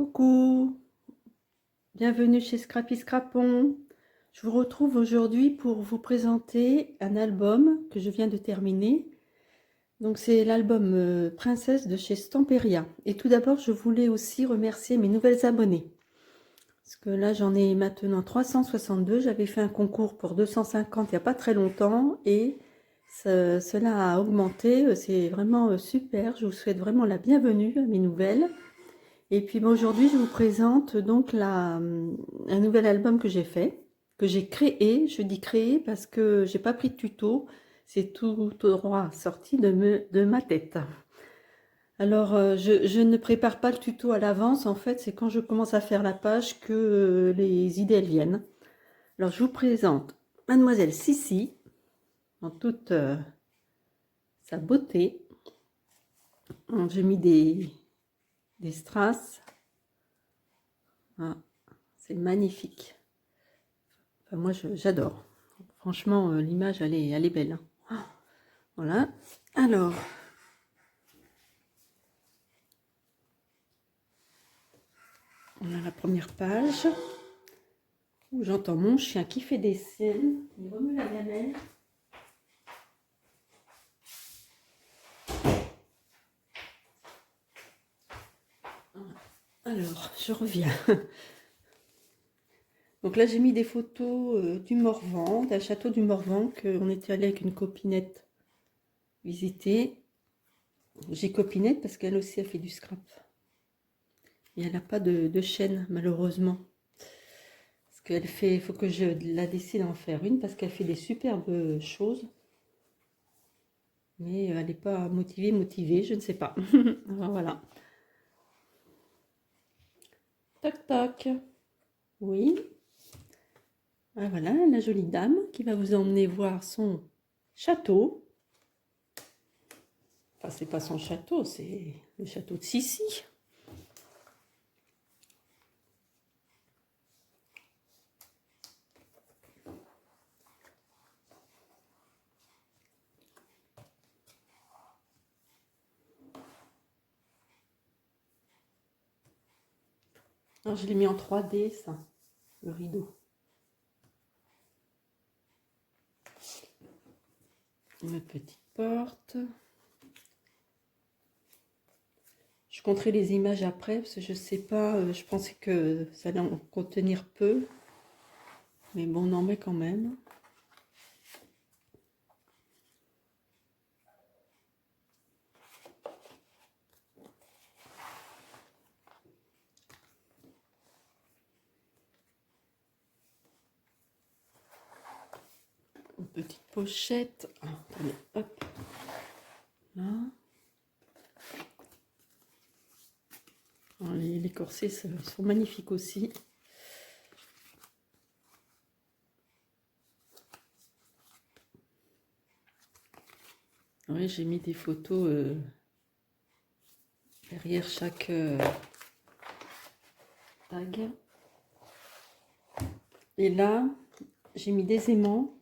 Coucou, bienvenue chez Scrappy Scrapon. Je vous retrouve aujourd'hui pour vous présenter un album que je viens de terminer. Donc c'est l'album Princesse de chez Stamperia. Et tout d'abord, je voulais aussi remercier mes nouvelles abonnées. Parce que là, j'en ai maintenant 362. J'avais fait un concours pour 250 il n'y a pas très longtemps. Et cela a augmenté. C'est vraiment super. Je vous souhaite vraiment la bienvenue à mes nouvelles. Et puis aujourd'hui, je vous présente donc un nouvel album que j'ai fait, que j'ai créé. Je dis créé parce que j'ai pas pris de tuto, c'est tout droit sorti de ma tête. Alors, je ne prépare pas le tuto à l'avance, en fait, c'est quand je commence à faire la page que les idées elles viennent. Alors, je vous présente Mademoiselle Sissi, en toute sa beauté. J'ai mis des strass. Ah, c'est magnifique. Enfin, moi, j'adore. Franchement, l'image, elle est belle. Hein. Voilà. Alors, on a la première page où j'entends mon chien qui fait des siennes. Il remue la gamelle. Alors, je reviens. Donc là, j'ai mis des photos du Morvan, d'un château du Morvan qu'on était allé avec une copinette visiter. J'ai copinette parce qu'elle aussi a fait du scrap. Et elle n'a pas de chaîne, malheureusement. Parce qu'elle fait, il faut que je la décide d'en faire une parce qu'elle fait des superbes choses. Mais elle n'est pas motivée, je ne sais pas. Voilà. Toc toc. Oui. Ah, voilà, la jolie dame qui va vous emmener voir son château. Enfin, c'est pas son château, c'est le château de Sissi. Alors, je l'ai mis en 3D, ça, le rideau. Une petite porte. Je compterai les images après, parce que je sais pas, je pensais que ça allait en contenir peu. Mais bon, on en met quand même. Une petite pochette. Ah, attendez, hop. Là. Alors, les corsets sont magnifiques aussi. Oui, j'ai mis des photos derrière chaque tag. Et là, j'ai mis des aimants.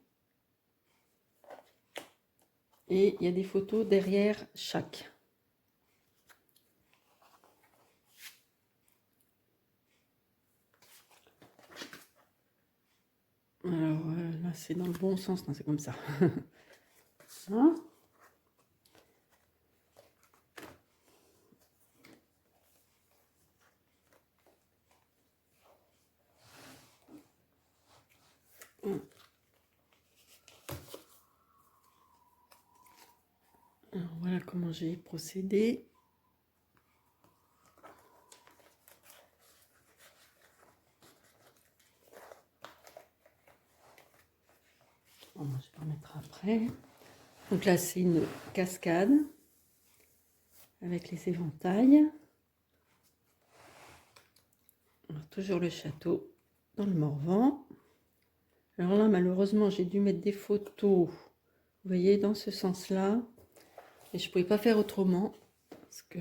Et il y a des photos derrière chaque. Alors là, c'est dans le bon sens, c'est comme ça. Hein? Alors, voilà comment j'ai procédé. Bon, je vais remettre après. Donc là, c'est une cascade avec les éventails. Alors, toujours le château dans le Morvan. Alors là, malheureusement, j'ai dû mettre des photos, vous voyez, dans ce sens-là. Et je ne pouvais pas faire autrement. Parce que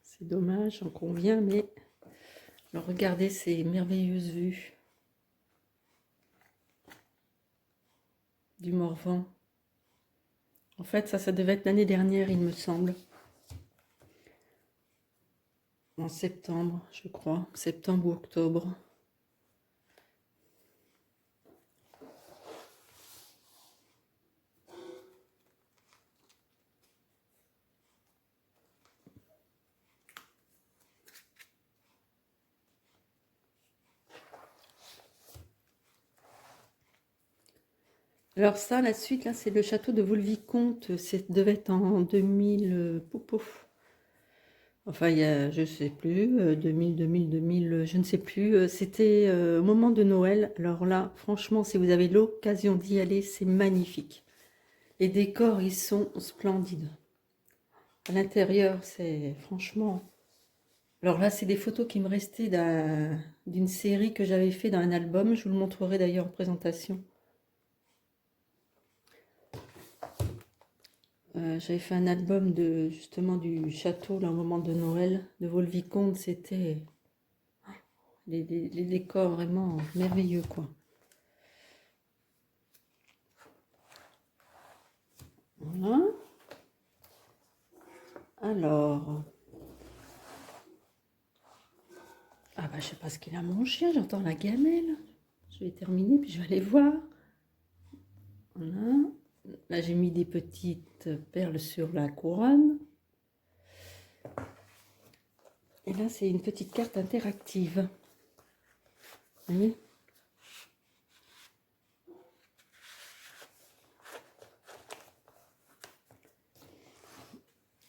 c'est dommage, j'en conviens, mais alors, regardez ces merveilleuses vues du Morvan. En fait, ça devait être l'année dernière, il me semble. En septembre, je crois. Septembre ou octobre. Alors ça, la suite, là, c'est le château de Vaux-le-Vicomte. C'est devait être en 2000, pouf. Enfin, il y a, je sais plus, 2000, je ne sais plus. C'était au moment de Noël. Alors là, franchement, si vous avez l'occasion d'y aller, c'est magnifique. Les décors, ils sont splendides. À l'intérieur, c'est franchement... Alors là, c'est des photos qui me restaient d'une série que j'avais fait dans un album. Je vous le montrerai d'ailleurs en présentation. J'avais fait un album de justement du château, là, au moment de Noël, de Vaux-le-Vicomte. C'était les décors vraiment merveilleux, quoi. Voilà. Alors, ah bah je sais pas ce qu'il a mon chien, j'entends la gamelle. Je vais terminer, puis je vais aller voir. Voilà. Là, j'ai mis des petites perles sur la couronne. Et là, c'est une petite carte interactive. Vous voyez ?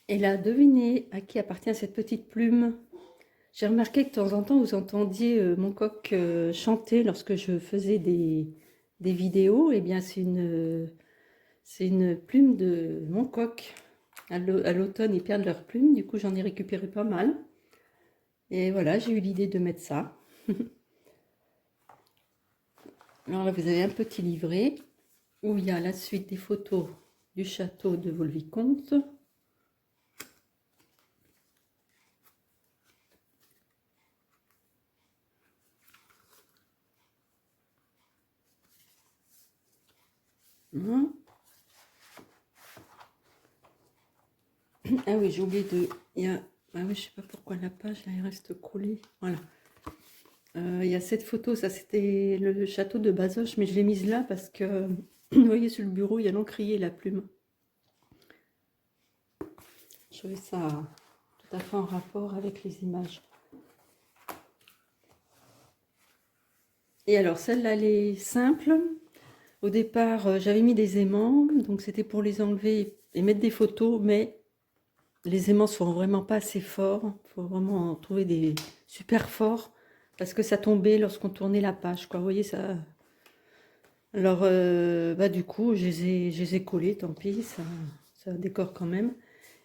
Et là, devinez à qui appartient cette petite plume. J'ai remarqué que de temps en temps, vous entendiez mon coq chanter lorsque je faisais des vidéos. Eh bien, c'est une plume de mon coq. À l'automne, ils perdent leur plume. Du coup, j'en ai récupéré pas mal. Et voilà, j'ai eu l'idée de mettre ça. Alors là, vous avez un petit livret où il y a la suite des photos du château de Vaux-le-Vicomte. Voilà. Ah oui, j'ai oublié de... Ah oui, je sais pas pourquoi la page, là, elle reste collée. Voilà. Il y a cette photo, ça c'était le château de Bazoches, mais je l'ai mise là parce que, vous voyez, sur le bureau, il y a l'encrier et la plume. Je trouvais ça tout à fait en rapport avec les images. Et alors, celle-là, elle est simple. Au départ, j'avais mis des aimants, donc c'était pour les enlever et mettre des photos, mais les aimants sont vraiment pas assez forts. Il faut vraiment en trouver des super forts parce que ça tombait lorsqu'on tournait la page, quoi. Vous voyez, ça... Alors, bah, du coup, je les ai collés, tant pis, ça décore quand même.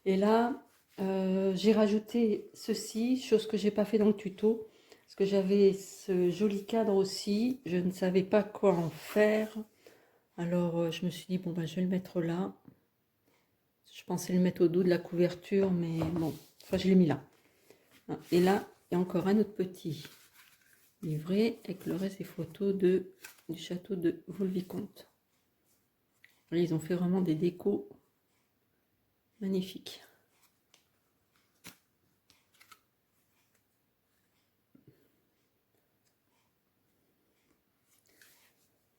Et là, j'ai rajouté ceci, chose que j'ai pas fait dans le tuto, parce que j'avais ce joli cadre aussi, je ne savais pas quoi en faire. Alors, je me suis dit, bon, bah, je vais le mettre là. Je pensais le mettre au dos de la couverture, mais bon, enfin, je l'ai mis là. Et là, il y a encore un autre petit livret avec le reste des photos du château de Vaux-le-Vicomte. Ils ont fait vraiment des décos magnifiques.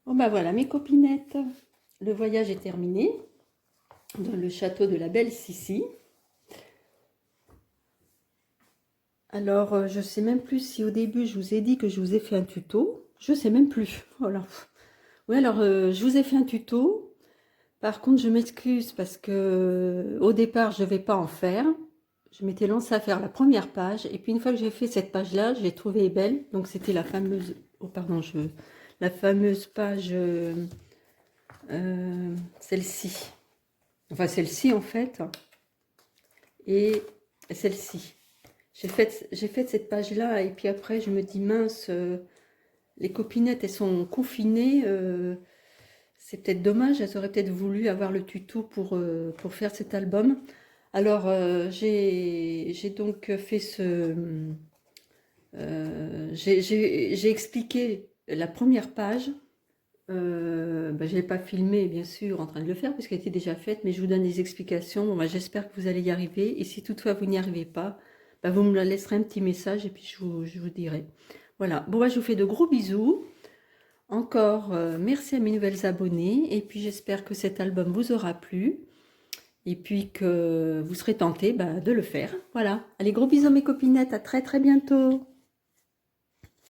Bon bah voilà mes copinettes, le voyage est terminé dans le château de la belle Sissi. Alors je sais même plus si au début je vous ai dit que je vous ai fait un tuto, je sais même plus. Voilà. Oui alors je vous ai fait un tuto. Par contre je m'excuse parce que au départ je ne vais pas en faire. Je m'étais lancée à faire la première page et puis une fois que j'ai fait cette page là, je l'ai trouvée belle. Donc c'était la fameuse, oh pardon, la fameuse page celle-ci. Enfin celle-ci en fait. Et celle-ci. J'ai fait cette page là et puis après je me dis mince, les copinettes elles sont confinées. C'est peut-être dommage, elles auraient peut-être voulu avoir le tuto pour faire cet album. Alors, j'ai donc fait j'ai expliqué la première page Je n'ai pas filmé, bien sûr, en train de le faire, puisqu'elle était déjà faite, mais je vous donne des explications. Bon, j'espère que vous allez y arriver. Et si toutefois vous n'y arrivez pas, vous me laisserez un petit message et puis je vous dirai. Voilà. Bon, je vous fais de gros bisous. Encore, merci à mes nouvelles abonnées. Et puis, j'espère que cet album vous aura plu. Et puis que vous serez tentés de le faire. Voilà. Allez, gros bisous mes copinettes. À très très bientôt.